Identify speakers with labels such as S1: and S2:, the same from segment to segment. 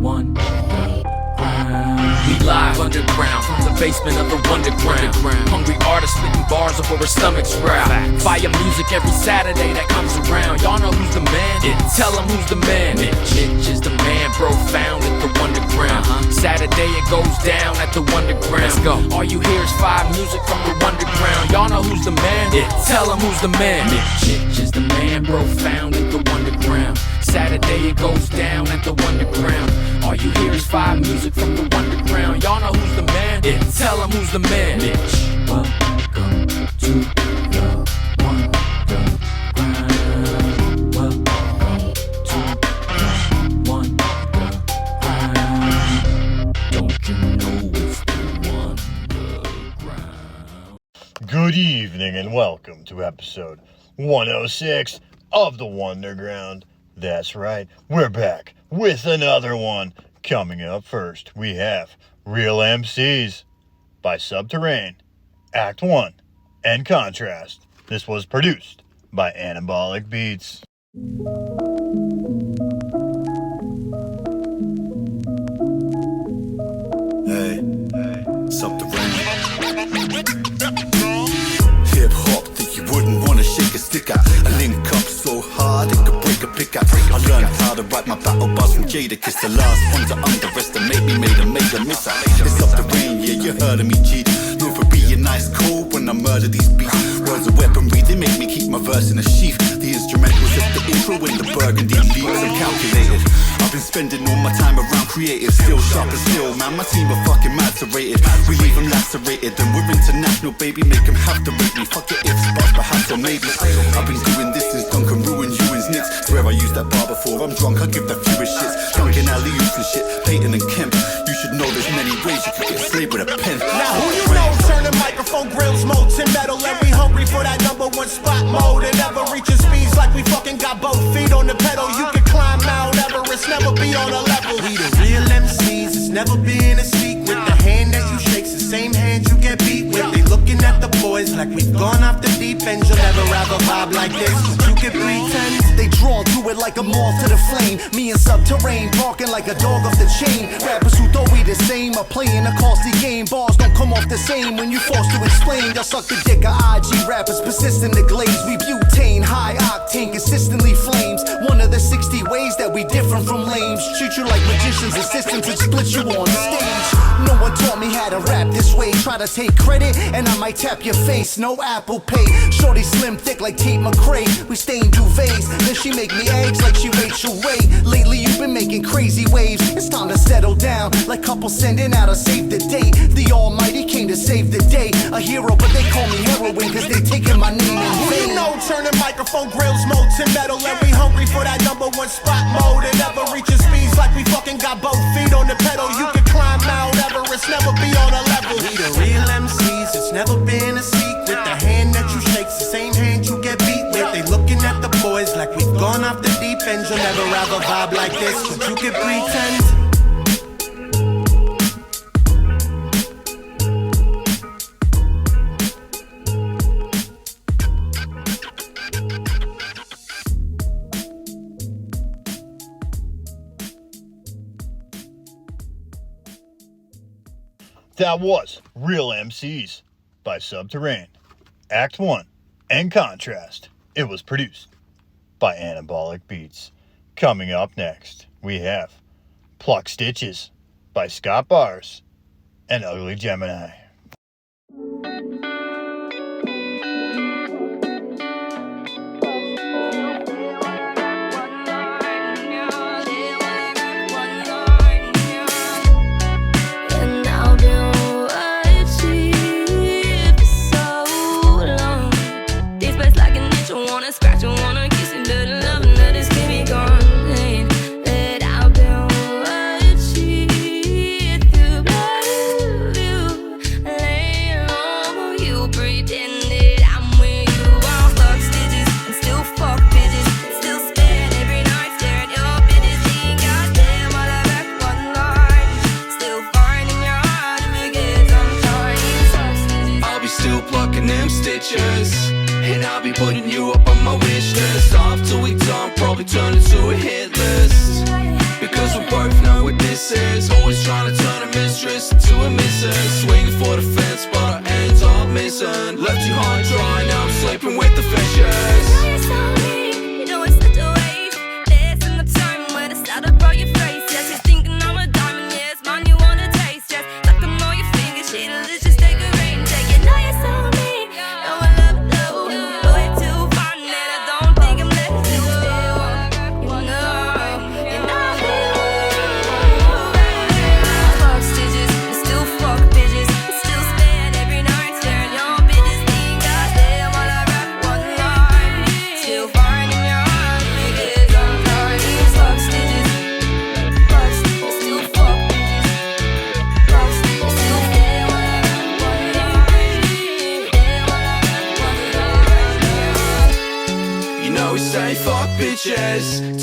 S1: Wunderground. We live underground from the basement of the Wunderground. Hungry artists spitting bars before our stomachs growl. Fire music every Saturday that comes around. Y'all know who's the man? Tell them who's the man. Mitch is the man, bro, found at the Wunderground. Saturday it goes down at the Wunderground. Let's go. All you hear is fire music from the Wunderground. Y'all know who's the man? Tell them who's the man. Mitch is the man, bro, found at the Wunderground. Saturday it goes down at the Wunderground. All you hear is fire music from the Wunderground. Y'all know who's the man? Tell them who's the man. Mitch. Welcome to the Wunderground. Welcome to the Wunderground. Don't you know it's the Wunderground?
S2: Good evening and welcome to episode 106 of the Wunderground. That's right, we're back with another one. Coming up first, we have Real Emcees by Subterrane, Act 1, and Kontrast. This was produced by Anabolic Beats.
S3: Hey, Subterrane. Hip hop that you wouldn't wanna shake a stick at. I link up so hard it could break a pickaxe. I learned how to write my battle bars from Jadakiss. The last one to underestimate me made a major miss. It's Subterrane, yeah, you heard of me, G. Known for being nice cold when I murder these beats. Words of weaponry, they make me keep my verse in a sheath. The instrumentals of the intro in the burgundy leaves. I'm calculated. I've been spending all my time around creative. Still sharp and still, man, my team are fucking macerated. We leave them lacerated, then we're international, baby. Make them have to rate me. Fuck it if spots, perhaps or maybe. I've been doing this since Duncan ruined Ewan's Knicks. Swear I used that bar before, I'm drunk, I give the fewest shits. Duncan alley-oops and shit, Peyton and Kemp. You should know there's many ways you could get slayed with a pen.
S4: Now who you know, turn the microphone grills, molten metal. And we hungry for that number one spot mode. And never reaching speeds like we fucking got both feet on the pedal. You can climb Mount Everest, never be on a level. We the real MCs, it's never been a secret. The hand that you shake's the same hand you get beat with. They looking at the boys like we've gone off the deep end. You'll never have a vibe like this, you can pretend.
S5: They drawn to it like a moth to the flame. Me and Subterrane barking like a dog off the chain. Rappers who thought we the same are playing a costly game. Bars don't come off the same when you forced to explain. Y'all suck the dick of IG rappers, persistent to glaze. We butane, high octane, consistently flames. One of the 60 ways that we different from lames. Treat you like magicians, assistants, and split you on stage. No one taught me how to rap this way. Try to take credit and I might tap your face. No Apple Pay. Shorty slim thick like Tate McRae. We stain duvets, then she make me eggs like she Rachel Ray. Lately you've been making crazy waves. It's time to settle down, like couples sending out a save the date. The Almighty came to save the day. A hero, but they call me heroin cause they taking my name in
S4: Who
S5: vain.
S4: you know, turn the microphone grills, molten metal. And we hungry for that number one spot mode. And never reaching speeds like we fucking got both feet on the pedal. You can climb Mount Everest, never be on a level. We the real MCs, it's never been a secret. The hand that you shake's the same hand you get beat with. They looking at the boys like we've gone off the deep end. You'll never have a vibe like this, but you can pretend.
S2: That was Real Emcees by Subterrane, Act 1, and Kontrast. It was produced by Anabolic Beats. Coming up next, we have Pluck Stitches by Scottbars and Ugly Gemini.
S6: And I'll be putting you up on my wish list. Off till we done, probably turn it to a hit list. Because Cause we both know what this is. Always trying to turn a mistress into a missus. Swinging for the fence but I end up missing. Left you high and dry, now I'm sleeping with the fishes.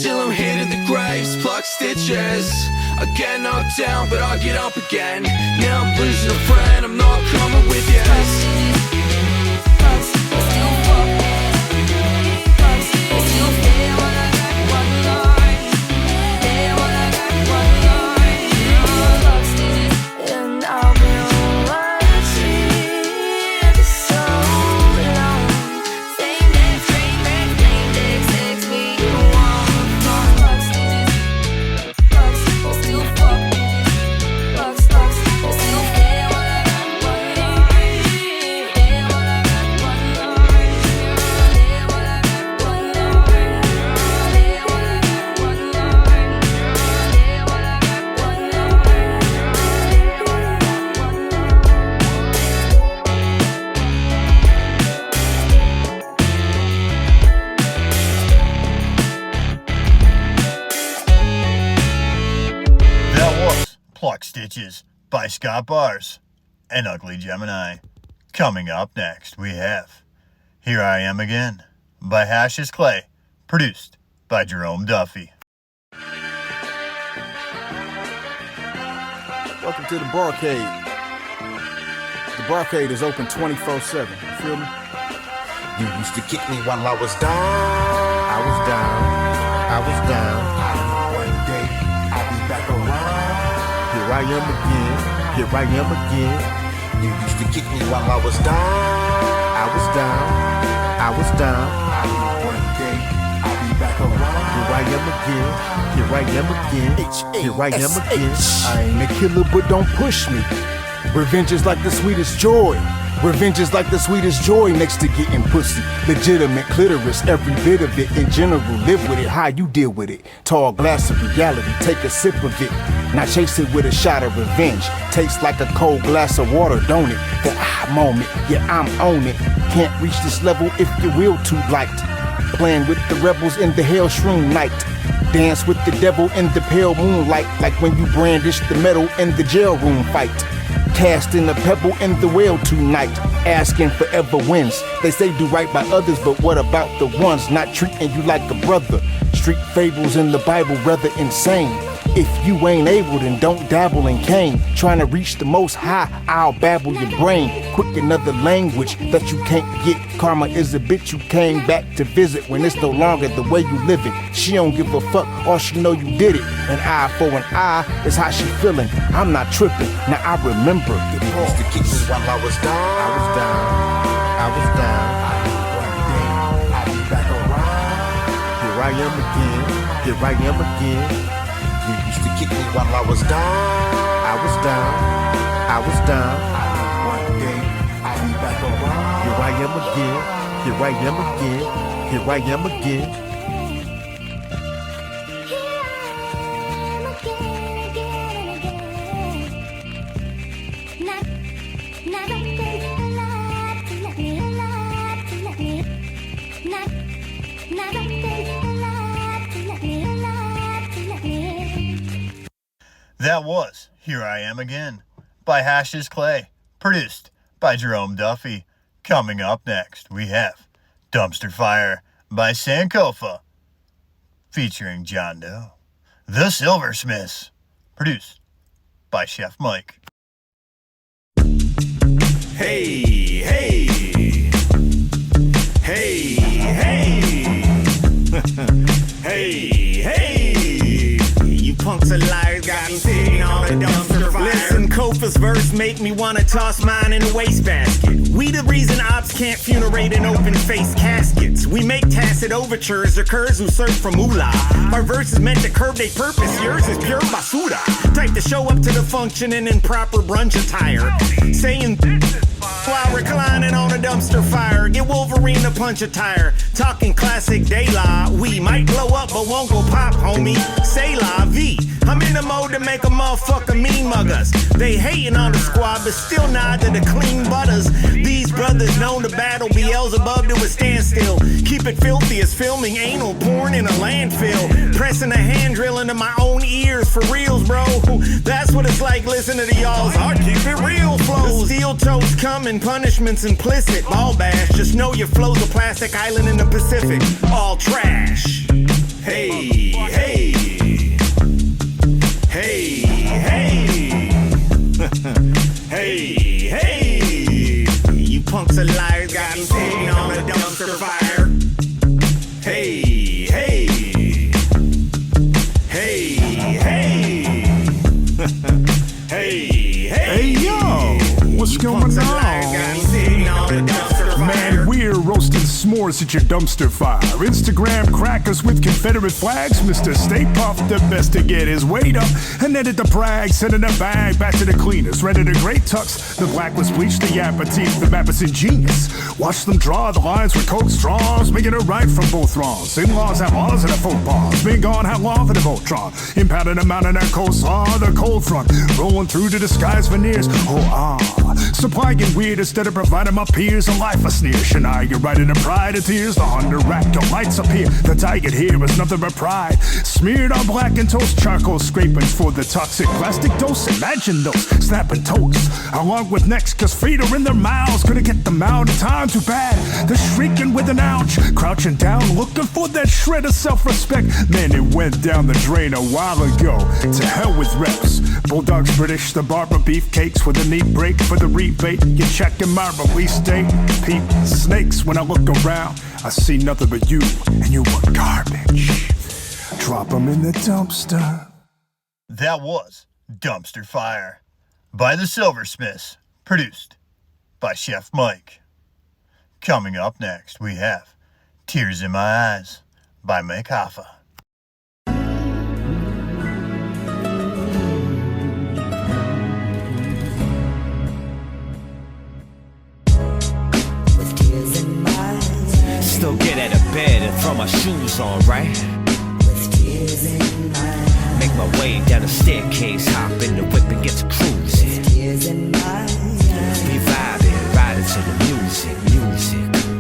S6: Till I'm hitting the graves, pluck stitches. I get knocked down, but I get up again. Now I'm losing a friend, I'm not coming with you.
S2: PLUCK Stitches by Scottbars and Ugly Gemini. Coming up next, we have Here I Am Again by Hashous Clay, produced by Jerome Duffy.
S7: Welcome to the Barcade. The Barcade is open 24/7. You feel me?
S8: You used to kick me while I was down.
S7: I was down. I was down.
S8: One day I'll be back around.
S7: Here I am again. Here I am again.
S8: You used to kick me while I was down.
S7: I was down. I was down.
S8: One day I'll be back around.
S7: Here I am again. Here I am again. Here I am again. I ain't a killer, but don't push me. Revenge is like the sweetest joy. Revenge is like the sweetest joy next to getting pussy. Legitimate clitoris, every bit of it. In general, live with it, how you deal with it. Tall glass of reality, take a sip of it. Now chase it with a shot of revenge. Tastes like a cold glass of water, don't it? The moment, yeah, I'm on it. Can't reach this level if your will too light. Playing with the rebels in the hell shroom night. Dance with the devil in the pale moonlight. Like when you brandish the metal in the jail room fight. Casting a pebble in the well tonight, asking forever wins. They say do right by others, but what about the ones not treating you like a brother? Street fables in the Bible rather insane. If you ain't able, then don't dabble in Cain. Trying to reach the most high, I'll babble your brain. Quick another language that you can't get. Karma is a bitch you came back to visit when it's no longer the way you live it. She don't give a fuck, all she know you did it. An eye for an eye is how she feeling. I'm not tripping, now I remember.
S8: You used to kick me while I was down.
S7: I was down, I was down.
S8: One day I'll be back around.
S7: Here I am again, here I am again.
S8: You used to kick me while I was down.
S7: I was down, I was down.
S8: One day I'll be back around.
S7: Here I am again, here I am again, here I am again.
S2: That was Here I Am Again by Hashous Clay, produced by Jerome Duffy. Coming up next, we have Dumpster Fire by Sankofa, featuring John Doe. The Silversmiths, produced by Chef Mike.
S9: Hey, hey, hey, hey, hey, hey, you punks are liars, got me sitting on a dumpster fire. Listen, Kofa's verse make me wanna toss mine in a wastebasket. We the reason ops can't funerate in open-faced caskets. We make tacit overtures to curs who search for moolah. Our verse is meant to curb their purpose, yours is pure basura. Type to show up to the function in improper brunch attire. Saying while reclining on a dumpster fire. Get Wolverine to punch a tire. Talking classic de la. We might blow up but won't go pop, homie. Say la vie. I'm in the mode to make a motherfucker mean mug us. They hating on the squad but still nod to the clean butters. These brothers known to battle Beelzebub to a standstill. Keep it filthy as filming anal porn in a landfill. Pressing a hand drill into my own ears for reals, bro. That's what it's like listening to y'all's I keep it real flows. Steel toes coming, punishments implicit. Ball bash, just know your flow's a plastic island in the Pacific. All trash. Hey, hey. Hey, hey. Hey, hey. You punks are liars, got me sitting on a dumpster fire. Hey, hey. Hey, hey. Hey, hey.
S7: Hey, yo, what's going on? Man, we're roasting s'mores at your dumpster fire. Instagram crackers with Confederate flags. Mr. Stay Puft, the best to get his weight up and edit the brag, sending a bag back to the cleaners. Ready to great tux, the black was bleached, the appetit, the map is ingenious. Watch them draw the lines with coke straws, making it right from both wrongs. In-laws have laws and a faux pause. Been gone how long for the Voltron? Impounding a mountain at coastlaw, the cold front, rolling through the disguised veneers. Supplying weird instead of providing my peers a life a sneer. Shania, you're right in the pride of tears. The Honda rack, your lights up here. The tiger here is nothing but pride. Smeared on black and toast, charcoal scrapings for the toxic plastic dose. Imagine those snapping toast, along with necks, cause feet are in their mouths. Couldn't get them out in time, too bad. They're shrieking with an ouch, crouching down, looking for that shred of self-respect. Man, it went down the drain a while ago. To hell with reps. Bulldogs British, the barber beefcakes with a neat break for the rebate. You checking my release date. Peep snakes when I look around. I see nothing but you, and you are garbage. Drop them in the dumpster.
S2: That was Dumpster Fire by the Silversmiths, produced by Chef Mike. Coming up next, we have Tears in My Eyes by Hoffa.
S10: Still get out of bed and throw my shoes on, right? With tears in my eyes. Make my way down the staircase, hop in the whip and get to cruising. With tears in my eyes. We vibing, riding to the music.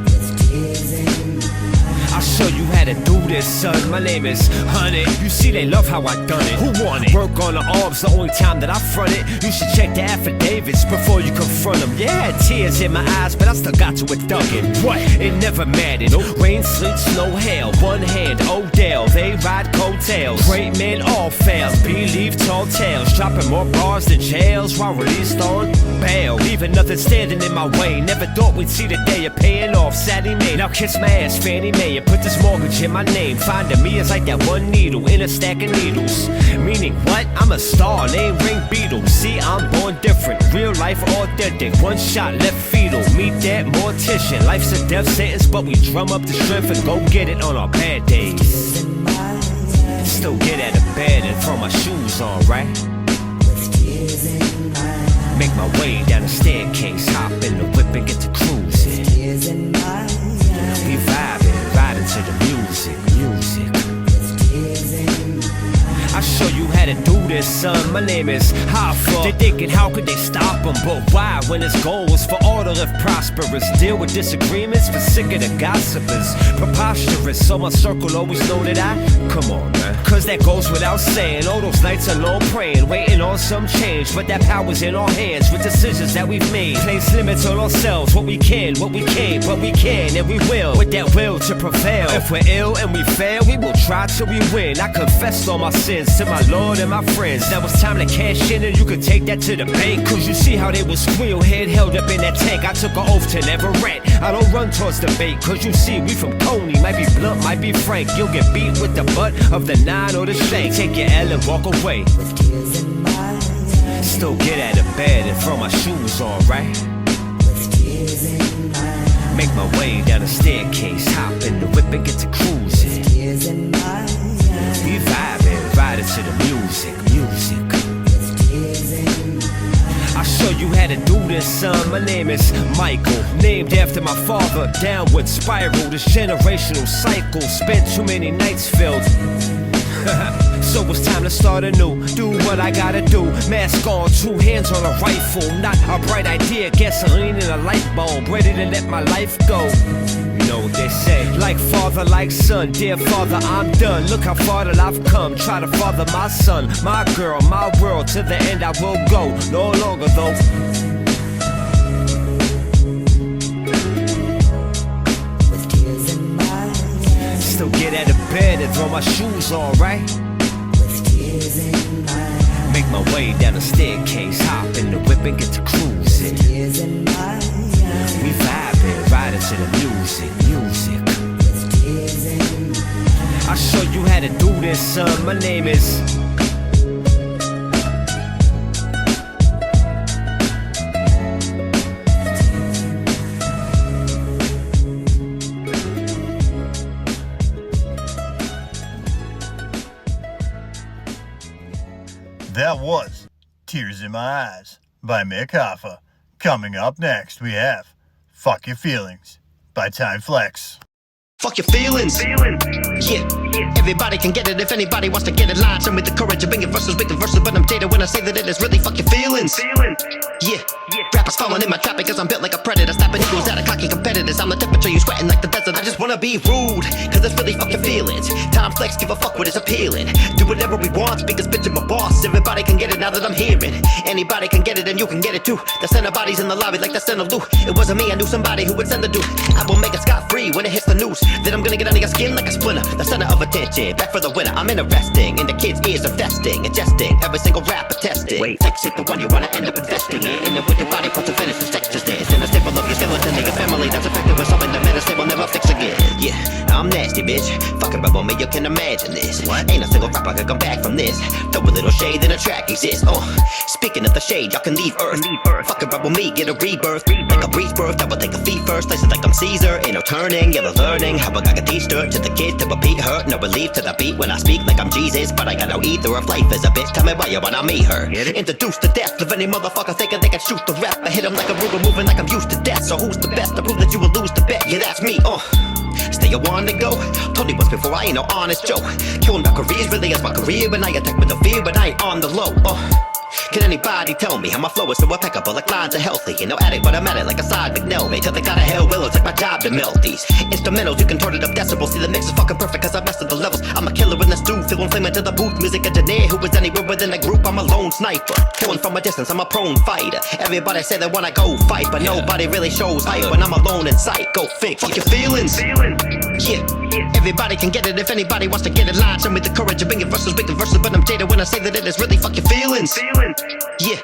S10: With tears in my eyes. I'll show you how to do this, son. My name is Honey. You see they love how I done it. Who want it? Work on the arms, the only time that I front it. You should check the affidavits before you confront them. Yeah, I had tears in my eyes, but I still got to it ducking. What? It never mattered. Rain, sleet, snow, hail. One hand, Odell. They ride coattails. Great men all fail. Believe tall tales. Dropping more bars than jails while released on bail. Leaving nothing standing in my way. Never thought we'd see the day of paying off Sadie Mae. Now kiss my ass, Fannie Mae, and put this mortgage in my name. Finding me is like that one needle in a stack of needles. Meaning what? I'm a star, name ring Beatles. See, I'm born different, real life authentic. One shot left fetal, meet that mortician. Life's a death sentence, but we drum up the strength and go get it on our bad days. Still get out of bed and throw my shoes on, right? Make my way down the staircase, hop in the whip and get to cruising. We vibing, riding to the music. I'll show you how to do this, son. My name is Hoffa. They thinking how could they stop them, but why? When his goal was for all to live prosperous. Deal with disagreements, but sick of the gossipers. Preposterous, so my circle always know that I come on, man. Cause that goes without saying. All those nights alone praying, waiting on some change. But that power's in our hands with decisions that we've made. Place limits on ourselves, what we can, what we can't. But we can and we will, with that will to prevail. If we're ill and we fail, we will try till we win. I confessed all my sins to my Lord and my friends. Now it's time to cash in and you can take that to the bank. Cause you see how they will squeal, head held up in that tank. I took an oath to never rant. I don't run towards the bait. Cause you see we from Coney, might be blunt, might be frank. You'll get beat with the butt of the 9 or so to say. Take your L and walk away. Still get out of bed and throw my shoes on, right? Make my way down the staircase, hop in the whip and get to cruising. We vibing, riding to the music. I'll show you how to do this, son. My name is Michael, named after my father. Downward spiral, this generational cycle. Spent too many nights filled. So it's time to start anew. Do what I gotta do. Mask on, 2 hands on a rifle. Not a bright idea, gasoline in a light bulb. Ready to let my life go. You know what they say, like father, like son. Dear father, I'm done. Look how far that I've come. Try to father my son, my girl, my world. To the end I will go. No longer though. Still get out of bed and throw my shoes on, right? Make my way down the staircase, hop in the whip and get to cruising. We vibing, riding to the music. I'll show you how to do this, son. My name is...
S2: That was Tears in My Eyes by Hoffa. Coming up next, we have Fuck Your Feelings by Timeflex.
S11: Fuck your feelings. Yeah, everybody can get it if anybody wants to get it. Line, send me the courage to bring it verses, with the verses, but I'm dated when I say that it is really fuck your feelings. Yeah, rappers falling in my trap because I'm built like a predator. Snapping equals out of cocky competitors. I'm the temperature, you sweating like the desert. I just wanna be rude, cause it's really fuck your feelings. Timeflex, give a fuck what is appealing. Do whatever we want, because bitch I'm a boss. Everybody can get it now that I'm hearing. Anybody can get it and you can get it too. The center bodies in the lobby like the Ansolu. It wasn't me, I knew somebody who would send the dude. I will make it scot-free when it hits the news. Then I'm gonna get under your skin like a splinter. The center of attention, back for the winner. I'm interesting, and the kids' ears are festing, ingesting every single rap attesting. Wait, sex is the one you wanna end up investing in. And then with your body puts to finish the sex just dance. And the staple of your skeleton, nigga family that's effective with something the medicine will never fix again. Yeah, I'm nasty, bitch. Fucking rebel me, you can imagine this. What? Ain't a single rapper could come back from this. Throw a little shade, then a track exists. Speaking of the shade, y'all can leave Earth. Fucking rebel me, get a rebirth. Like a breeze birth, that will take a feet first. Places like I'm Caesar, ain't no turning. You're learning how I gotta teach her to the kids to repeat her. No relief to the beat when I speak like I'm Jesus. But I got no either if life is a bitch. Tell me why you wanna meet her. Introduced to death of any motherfucker thinking they can shoot the rap. I hit him like a Ruger, moving like I'm used to death. So who's the best to prove that you will lose the bet? Yeah, that's me. Stay a one to go. Told me once before I ain't no honest joke. Killing my careers really is my career, and I attack with no fear, but I ain't on the low. Can anybody tell me how my flow is so impeccable, like lines are healthy? You know, addict, but I'm at it like a side McNelmy. Till they got a hell will, it's like my job to melt these instrumentals. You can turn it up decibels. See the mix is fucking perfect cause I messed with the levels. I'm a killer in the stew, feeling flaming to the booth. Music engineer who is anywhere within a group. I'm a lone sniper, killing from a distance. I'm a prone fighter. Everybody say they wanna go fight, but nobody really shows hype when I'm alone in sight. Go fix fuck your feelings. Yeah, everybody can get it if anybody wants to get it. Line, send me the courage to bring it verses, with the verses, but I'm jaded when I say that it is really fuck your feelings. Yeah,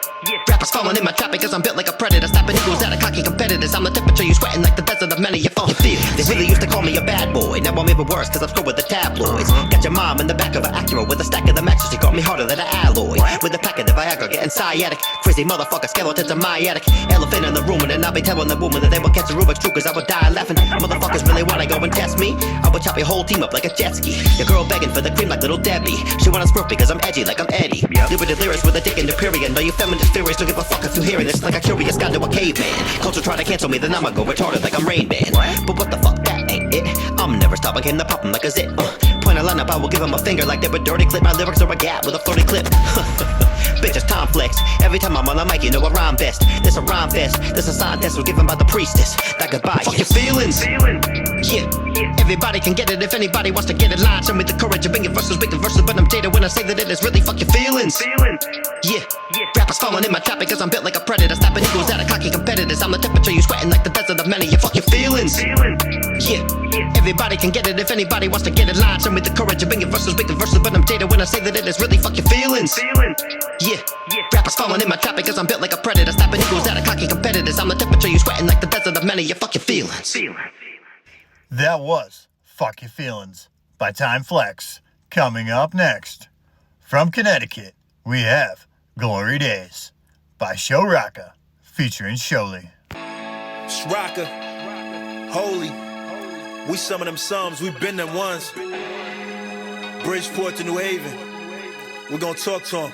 S11: rappers falling in my trap because I'm built like a predator. Snapping equals out of cocky competitors. I'm the temperature, you sweating like the desert of many. You fucking feel. They really used to call me a bad boy. Now I'm even worse cause I'm screwed with the tabloids. Got your mom in the back of an Acura with a stack of the matches. She got me harder than an alloy. With a pack of the Viagra, getting sciatic. Crazy motherfucker, skeletons in my attic. Elephant in the room, and then I'll be telling the woman that they will catch the Rubik's Cube cause I would die laughing. Motherfuckers really wanna go and test me? I would chop your whole team up like a jet ski. Your girl begging for the cream like little Debbie. She wanna smirk because I'm edgy like I'm Eddie. Liberated lyrics with a dick in the period. No, you feminist theories don't give a fuck if you hearing this. Like a curious guy to a caveman. Culture try to cancel me, then I'ma go retarded like I'm Rain Man. But what the fuck, that ain't it. I'm never stop, I came to pop him like a zit. Point a line up, I will give him a finger like they were dirty clip. My lyrics are a gap with a flirty clip. Bitch, it's Timeflex. Every time I'm on the mic, you know I rhyme best. This a rhyme fest. This a sign test was given by the priestess. That goodbye. Fuck your feelings. Yeah, everybody can get it if anybody wants to get it. Line, send me the courage to bring it verses, with the verses, but I'm jaded when I say that it is really fuck your feelings. Yeah, rappers falling in my trap because I'm built like a predator. Snapping equals out of cocky competitors. I'm the temperature, you sweating like the desert of many. You fuck your feelings. Yeah, everybody can get it if anybody wants to get it. Line, send me the courage to bring it verses, with the verses, but I'm jaded when I say that it is really fuck your feelings. Yeah, rappers falling in my trap because I'm built like a predator. Snapping equals out of cocky competitors. I'm the temperature, you sweating like the desert of many. You fuck your feelings.
S2: That was Fuck Your Feelings by Timeflex. Coming up next, from Connecticut, we have Glory Days by Showrocka, featuring Sholey.
S12: Showrocka, holy, we some of them sums, we been them ones. Bridgeport to New Haven, we're gonna talk to them.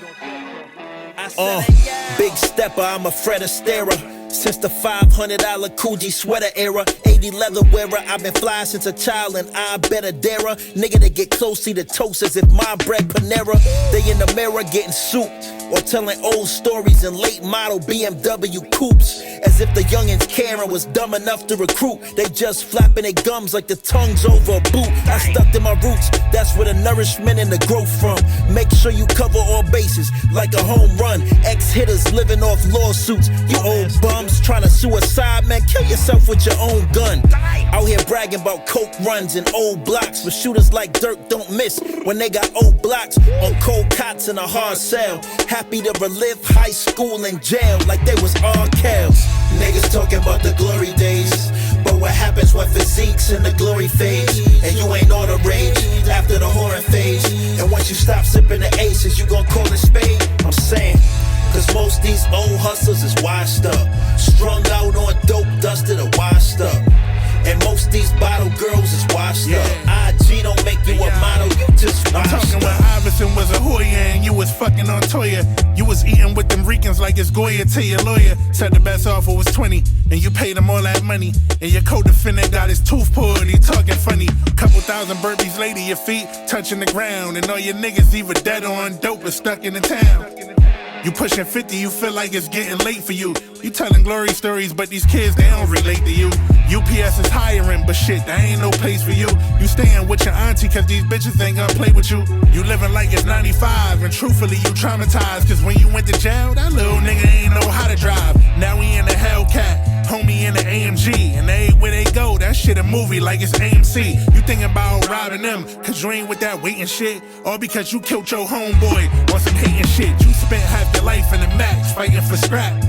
S12: Big stepper, I'm a Fred Astaire. Since the $500 Coogee sweater era, 80 leather wearer, I've been fly since a child and I better dare her. Nigga to get close, see the toast as if my bread Panera. They in the mirror getting souped or telling old stories in late model BMW coupes. As if the youngins Karen was dumb enough to recruit. They just flapping their gums like the tongues over a boot. I stuck to my roots, that's where the nourishment and the growth from. Make sure you cover all bases like a home run. Ex-hitters living off lawsuits. You old bums trying to suicide, man, kill yourself with your own gun. Out here bragging about coke runs and old blocks, but shooters like Dirk don't miss when they got old blocks on cold cots in a hard cell. Happy to relive high school and jail like they was all cows. Niggas talking about the glory days, but what happens when physique's in the glory phase and you ain't all the rage after the horror phase? And once you stop sipping the aces, you gon' call it spade? I'm saying, cause most these old hustlers is washed up, strung out on dope, dusted or washed up. And most these bottle girls is washed up. IG don't make you a model, you just washed
S13: I'm talking
S12: up.
S13: when Iverson was a Hoya and you was fucking on Toya. You was eating with them Ricans like it's Goya to your lawyer. Said the best offer was 20 and you paid him all that money. And your co-defendant got his tooth pulled, he talking funny. Couple thousand burpees later, your feet touching the ground. And all your niggas either dead or on dope or stuck in the town. You pushing 50, you feel like it's getting late for you. You telling glory stories, but these kids, they don't relate to you. UPS is hiring, but shit, there ain't no place for you. You staying with your auntie, cause these bitches ain't gonna play with you. You living like it's 95, and truthfully, you traumatized. Cause when you went to jail, that little nigga ain't know how to drive. Now we in the Hellcat, homie in the AMG. And everywhere they go, that shit a movie like it's AMC. You thinking about robbing them, cause you ain't with that waiting shit. Or because you killed your homeboy on some hating shit. You spent half your life in the max, fighting for scrap.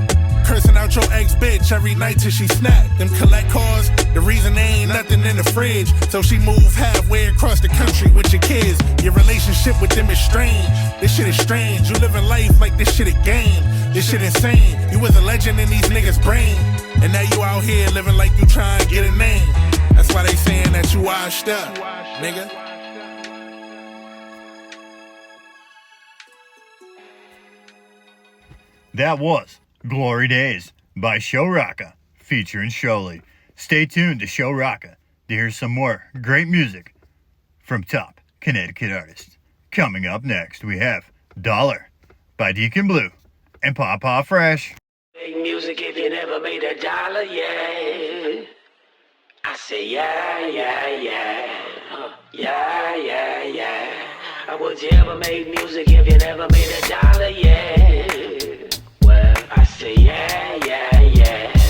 S13: Cursing out your ex-bitch every night till she snap. Them collect cars, the reason there ain't nothing in the fridge. So she moved halfway across the country with your kids. Your relationship with them is strange. This shit is strange. You living life like this shit a game. This shit insane. You was a legend in these niggas' brain. And now you out here living like you trying to get a name. That's why they saying that you washed up, nigga.
S2: That was Glory Days by Showrocka, featuring Sholey. Stay tuned to Showrocka to hear some more great music from top Connecticut artists. Coming up next, we have Dollar by Decon Blue and Pawpaw Fresh.
S14: Make music if you never made a dollar, yeah. I say yeah, yeah, yeah. Yeah, yeah, yeah. Would you ever make music if you never made a dollar, yeah? Well, I say yeah, yeah, yeah.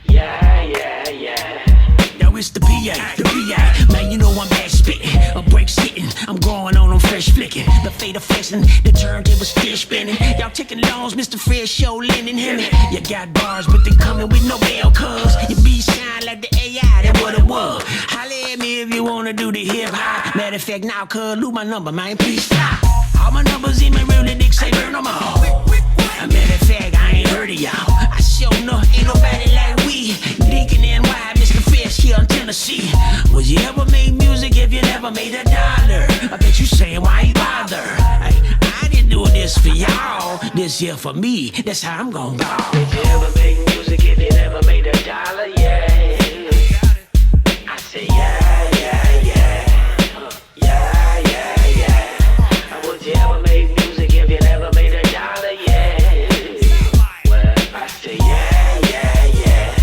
S14: Yeah, yeah, yeah.
S15: Yo, it's the PA. Man, you know I'm bad spitting. A break sitting, I'm growing on them fresh flicking. The fade affecting, the turntable still spinning. Y'all taking loans, Mr. Fresh Show, Lennon, Henry. You got bars, but they coming with no bell, cuz your beat shine like the AI, that what it was. Holla at me if you wanna do the hip hop. Matter of fact, now, cuz, lose my number, man, please stop. All my numbers in my real, the dick say burn them all. A matter of fact, I ain't heard of y'all. I sure know ain't nobody like we. Deacon and why, Mr. Fish here in Tennessee. Would you ever make music if you never made a dollar? I bet you saying why you bother. I didn't do this for y'all. This here for me. That's how I'm gonna go.
S14: Would you ever make music if you never made a dollar? Yeah. I say yeah, yeah, yeah. Yeah, yeah, yeah. Would you ever make music if you never made a dollar? Yeah. Well, I say yeah, yeah, yeah.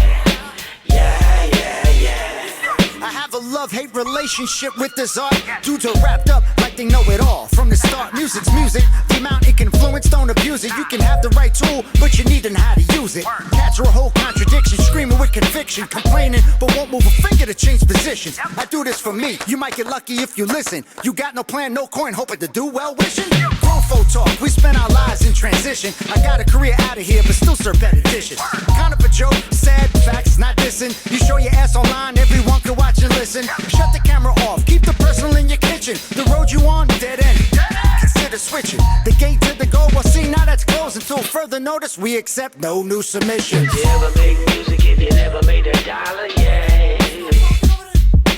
S14: Yeah, yeah, yeah.
S5: I have a love-hate relationship with this art. Dudes are wrapped up like they know it all. From the start, music's music. The amount it can influence, don't abuse it. You can have the right tool, but you need to know how to use it. Cats are a whole contradiction, screaming with conviction. addiction. Complaining, but won't move a finger to change positions. I do this for me. You might get lucky if you listen. You got no plan, no coin, hoping to do well wishing. Grown folk talk, we spend our lives in transition. I got a career out of here, but still serve better dishes. Kind of a joke, sad facts, not dissing. You show your ass online, everyone can watch and listen. Shut the camera off, keep the personal in your kitchen. The road you on, dead end. Consider switching the gate to the goal. Well, see, now that's closed. Until further notice, we accept no new submissions.
S14: Would you ever make music if you never made a dollar? Yeah.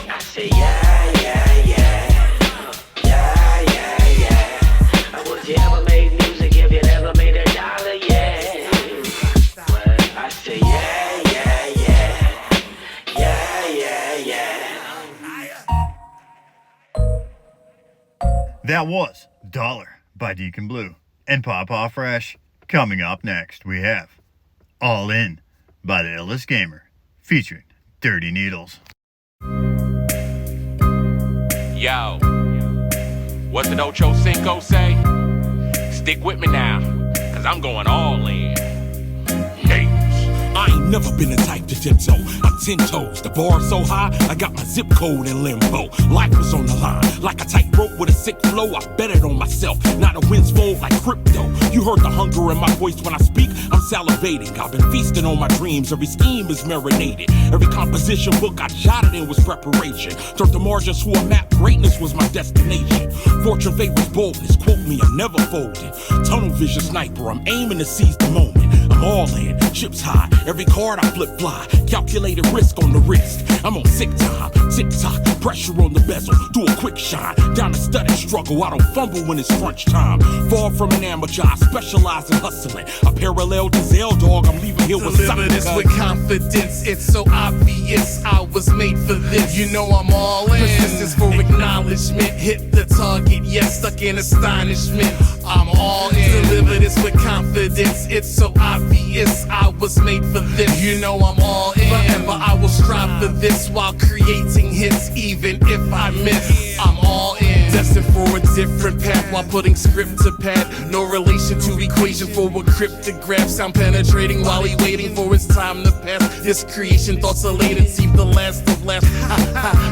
S14: I say yeah, yeah, yeah. Yeah, yeah, yeah. Would you ever make music if you never made a dollar? Yeah. Well, I say yeah, yeah, yeah. Yeah, yeah, yeah.
S2: That was Dollar by Decon Blue and Pawpaw Fresh. Coming up next, we have All In by the Illestgamer featuring Dirty Needles.
S16: Yo, what's the Ocho Cinco say? Stick with me now, cause I'm going all in. Hey.
S17: I ain't never been the type to tiptoe. I'm 10 toes. The bar so high, I got my zip code in limbo. Life was on the line, like a tightrope with a sick flow. I bet it on myself, not a wind's fold like crypto. You heard the hunger in my voice when I speak. I'm salivating. I've been feasting on my dreams. Every scheme is marinated. Every composition book I jotted in was preparation. Turned the margins to a map. Greatness was my destination. Fortune favors boldness. Quote me, I'm never folding. Tunnel vision sniper. I'm aiming to seize the moment. I'm all in, chips high. Every card I flip fly, calculated risk on the wrist. I'm on sick time, tick-tock, pressure on the bezel. Do a quick shine, down the study struggle. I don't fumble when it's crunch time. Far from an amateur, I specialize in hustling. A parallel to Zell Dog, I'm leaving here with
S18: Deliver this with confidence, it's so obvious I was made for this. You know I'm all in. Persistence for acknowledgement, hit the target, yes, stuck in astonishment. I'm all in. Deliver this with confidence, it's so obvious I was made for this. You know I'm all in. Forever I will strive for this while creating hits, even if I miss. I'm all in. Destined for a different path while putting script to pad. No relation to equation for a cryptograph. Sound penetrating while he waiting for his time to pass. This creation thoughts are latent, seem the last of last.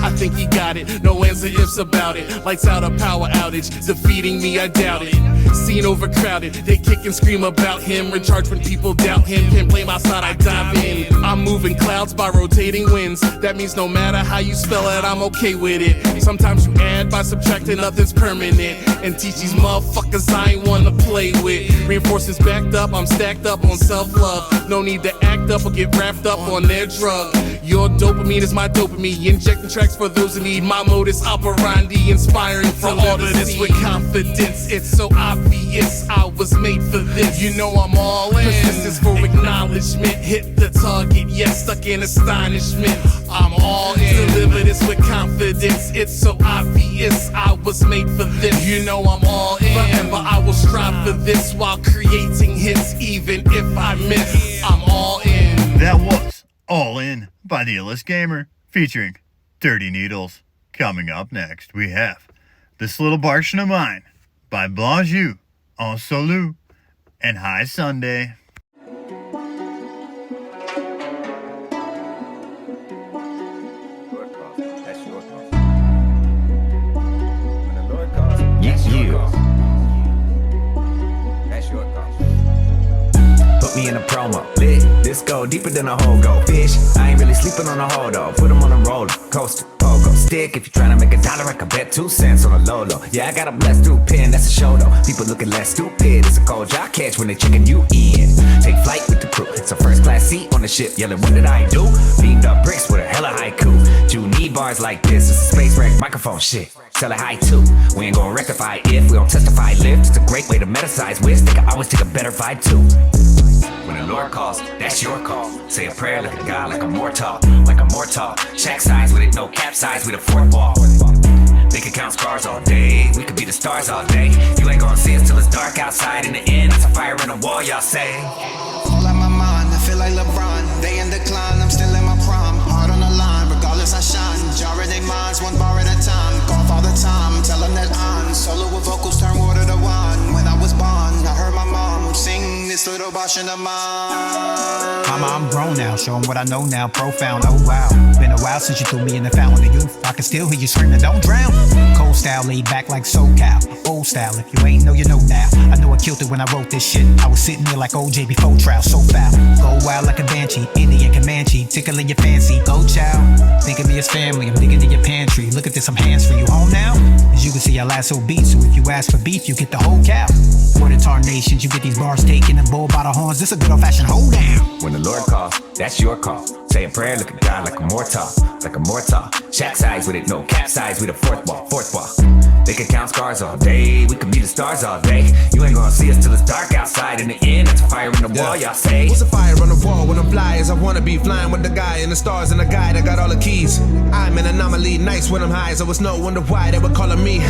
S18: I think he got it, no answer ifs about it. Lights out a power outage, defeating me I doubt it. Scene overcrowded, they kick and scream about him. Recharge when people doubt him, can't blame outside I dive in. I'm moving clouds by rotating winds. That means no matter how you spell it, I'm okay with it. Sometimes you add by subtracting, nothing's permanent. And teach these motherfuckers I ain't one to play with. Reinforcements backed up, I'm stacked up on self-love. No need to act up or get wrapped up on their drug. Your dopamine is my dopamine. Injecting tracks for those who need my modus operandi. Inspiring for all to this with confidence. It's so obvious I was made for this. You know I'm all in. Persistence for acknowledgement. Hit the target, yes, stuck in astonishment. I'm all in. Deliver this with confidence. It's so obvious I was made for this. You know I'm all in. Forever I will strive for this while creating hits, even if I miss. I'm all in.
S2: That was All In by the Illestgamer featuring Dirty Needles. Coming up next, we have This Little Bartian of Mine by Blonju, Ansolu, and High Sunday.
S19: Put me in a promo, lit, this go deeper than a whole goldfish. I ain't really sleeping on a hold though, put them on a roller coaster, pogo stick. If you're trying to make $1, I can bet 2 cents on a Lolo. Yeah, I got a blessed through pen, that's a show though. People looking less stupid, it's a cold job catch when they checking you in. Take flight with the crew, it's a first class seat on the ship, yelling what did I do? Beamed up bricks with a hella haiku. You need bars like this, it's a space wreck microphone shit. Tell it high too, we ain't gonna rectify if we don't testify lift. It's a great way to metasize with, think I always take a better vibe too. When the Lord calls, that's your call. Say a prayer, look at God like a mortal, like a mortal. Shack size with it, no cap size, we the fourth wall. They can count scars all day, we could be the stars all day. You ain't gonna see us till it's dark outside. In the end, it's a fire in the wall, y'all say.
S20: All out my mind, I feel like LeBron. They in decline, I'm still in my prime. Hard on the line, regardless I shine. Jarring they minds, one bar at a time. Golf all the time, tell them that I'm solo with vocals, turn water to wine. When I was born, I heard my mom sing this this little Bartian of mine.
S21: Mama, I'm grown now, showing what I know now, profound, oh wow. Been a while since you threw me in the fountain of youth. I can still hear you screaming, don't drown. Cold style, laid back like SoCal. Old style, if you ain't know, you know now. I know I killed it when I wrote this shit. I was sitting there like OJ before trial, so foul. Go wild like a banshee, Indian Comanche, tickling your fancy, go child. Think of me as family, I'm digging in your pantry. Look at this, I'm hands free, you home now? As you can see, I lasso beats, so if you ask for beef, you get the whole cow. For the tarnations, you get these bars taken and bull by the horns. This a good old fashioned hold down.
S19: When the Lord calls, that's your call. Say a prayer, look at God like a mortar, like a mortar. Shack size with it, no capsize with a fourth wall. They can count scars all day, we can be the stars all day. You ain't gonna see us till it's dark outside. In the end, it's a fire in the wall, y'all say.
S6: What's a fire on the wall when I'm fly? As I wanna be flying with the guy in the stars and the guy that got all the keys. I'm an anomaly, nice when I'm high, so it's no wonder why they were calling me.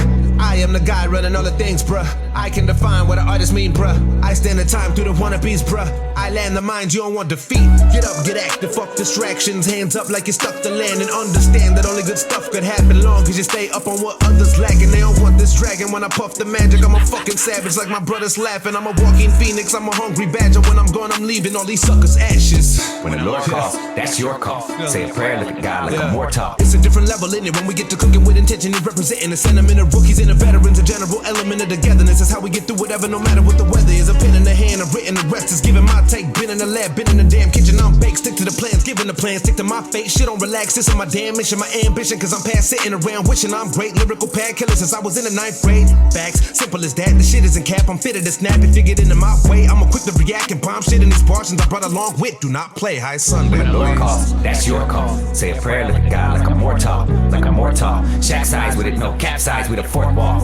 S6: I am the guy running all the things, bruh. I can define what an artist mean, bruh. I stand the time through the wannabes, bruh. I land the minds you don't want defeat. Get up, get active, fuck distractions. Hands up like you're stuck to land and understand that only good stuff could happen long as you stay up on what others lack. And they don't want this dragon when I puff the magic. I'm a fucking savage like my brothers laughing. I'm a walking phoenix, I'm a hungry badger. When I'm gone, I'm leaving all these suckers ashes.
S19: When the Lord calls, that's your call. Say a prayer, look at God like a mortar.
S6: It's a different level in it when we get to cooking with intention and representing the sentiment of rookies and the veterans. A general element of togetherness is how we get through whatever, no matter what the weather is. A pen in the hand, a written, the rest is giving my take. Been in the lab, been in the damn kitchen, I'm baked. Stick to the plans, giving the plan, stick to my fate. Shit don't relax, this is my damn mission, my ambition. Cause I'm past sitting around wishing I'm great. Lyrical pad killer since I was in the 9th grade. Facts, simple as that, the shit isn't cap. I'm fitted to snap if you get into my way. I'm a quick to react and bomb shit in these portions I brought along with. Do not play high Sunday.
S19: When the Lord calls, that's your call. Say a prayer, look at God like a mortar, like a mortar. Shack size with it, no capsize with a fourth wall.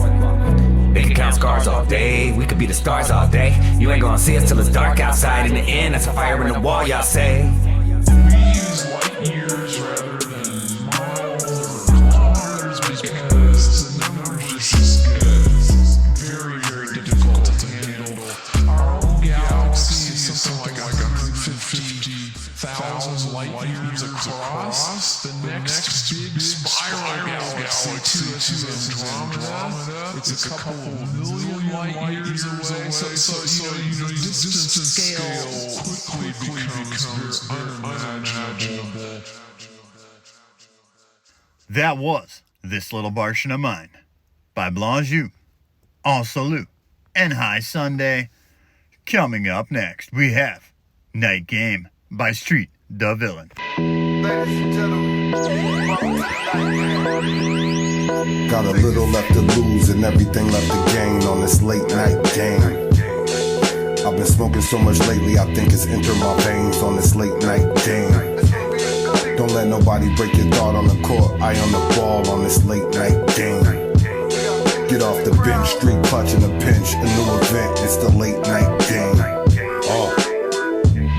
S19: They can count scars all day, we could be the stars all day. You ain't gonna see us till it's dark outside. In the end, that's a fire in the wall, y'all say.
S22: We use light years rather than miles or kilometers because the numbers just get very, very difficult to handle. Our own galaxy is something like 150,000 light years across. The next big spiral galaxy to us is Andromeda. It's a couple million light years away. So the distance scale quickly becomes unimaginable.
S2: That was This Little Bartian of Mine by Blonju, Ansolu, and High Sunday. Coming up next, we have Night Game by Street the Villan.
S23: Got a little left to lose and everything left to gain on this late night game. I've been smoking so much lately, I think it's entered my veins on this late night game. Don't let nobody break your thought on the court. I on the ball on this late night game. Get off the bench, street clutching a pinch. A new event, it's the late night game.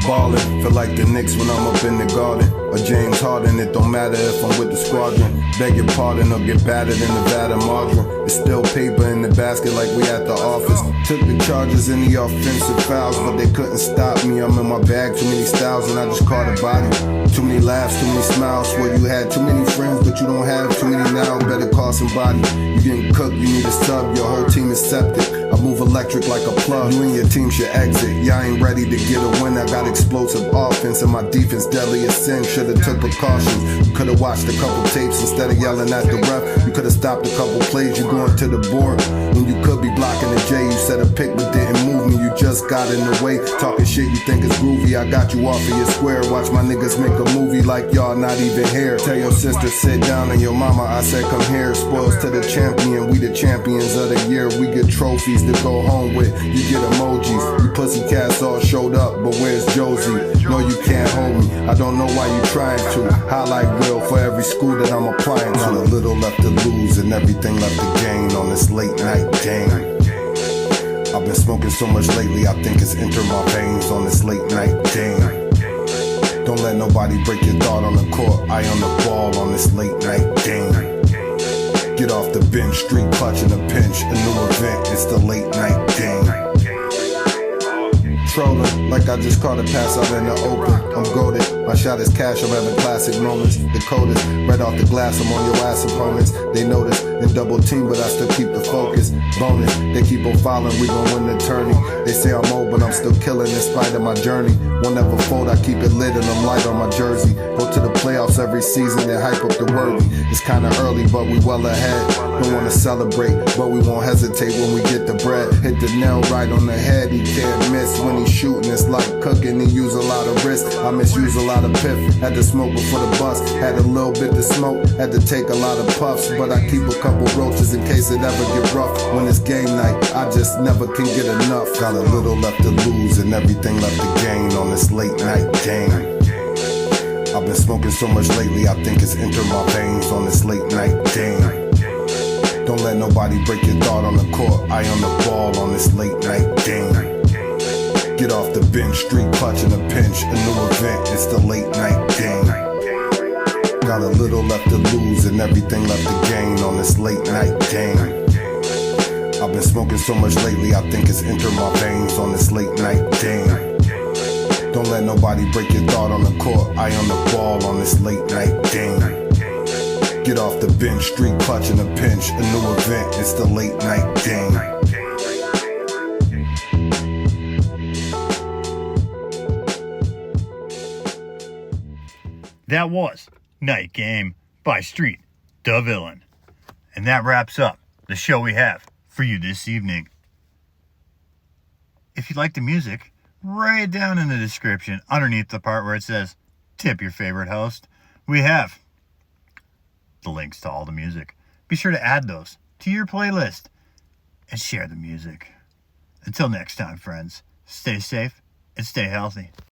S23: Ballin', feel like the Knicks when I'm up in the garden. Or James Harden, it don't matter if I'm with the squadron. Beg your pardon or get battered in the vat of margarine. It's still paper in the basket like we at the office. Took the charges in the offensive fouls, but they couldn't stop me. I'm in my bag, too many styles and I just caught a body. Too many laughs, too many smiles. Swear you had too many friends, but you don't have too many now. Better call somebody. You getting cooked, you need a sub, your whole team is septic. I move electric like a plug. You and your team should exit. Y'all ain't ready to get a win. I got explosive offense and my defense deadly as sin. Should've took precautions. You could've watched a couple tapes instead of yelling at the ref. You could've stopped a couple plays. You going to the board when you could be blocking the J. You said a pick but didn't move me. You just got in the way. Talking shit you think is groovy. I got you off of your square. Watch my niggas make a movie like y'all not even here. Tell your sister sit down and your mama I said come here. Spoils to the champion. We the champions of the year. We get trophies to go home with. You get emojis. You pussy cats all showed up, but where's Josie? No, you can't hold me. I don't know why you trying to. Highlight real for every school that I'm applying to. Got a little left to lose and everything left to gain on this late night game. I've been smoking so much lately, I think it's entered my veins on this late night game. Don't let nobody break your thought on the court. I on the ball on this late night game. Get off the bench, street clutching a pinch. A new event, it's the late night game. Trolling like I just caught a pass out in the open. I'm goated, my shot is cash, I'm having classic moments. The coldest, right off the glass, I'm on your ass opponents. They notice and double team, but I still keep the focus. Bonus, they keep on following, we gon' win the tourney. They say I'm old, but I'm still killing in spite of my journey. Won't ever fold, I keep it lit and I'm light on my jersey. Go to the playoffs every season and hype up the worthy. It's kinda early, but we well ahead. Don't wanna celebrate, but we won't hesitate when we get the bread. Hit the nail right on the head, he can't miss. When he's shooting, it's like cooking, he use a lot of risk. I misuse a lot of piff, had to smoke before the bus. Had a little bit to smoke, had to take a lot of puffs. But I keep a couple roaches in case it ever get rough. When it's game night, I just never can get enough. Got a little left to lose and everything left to gain on this late night game. I've been smoking so much lately, I think it's entered my veins on this late night game. Don't let nobody break your thought on the court. I on the ball on this late night game. Get off the bench, street clutching a pinch. A new event, it's the late night game. Got a little left to lose and everything left to gain on this late night game. I've been smoking so much lately, I think it's entered my veins on this late night game. Don't let nobody break your thought on the court. I on the ball on this late night game. Get off the bench, street clutching a pinch. A new event, it's the late night game.
S2: That was Night Game by Street, the Villan. And that wraps up the show we have for you this evening. If you like the music, write it down in the description underneath the part where it says tip your favorite host. We have the links to all the music. Be sure to add those to your playlist and share the music. Until next time, friends, stay safe and stay healthy.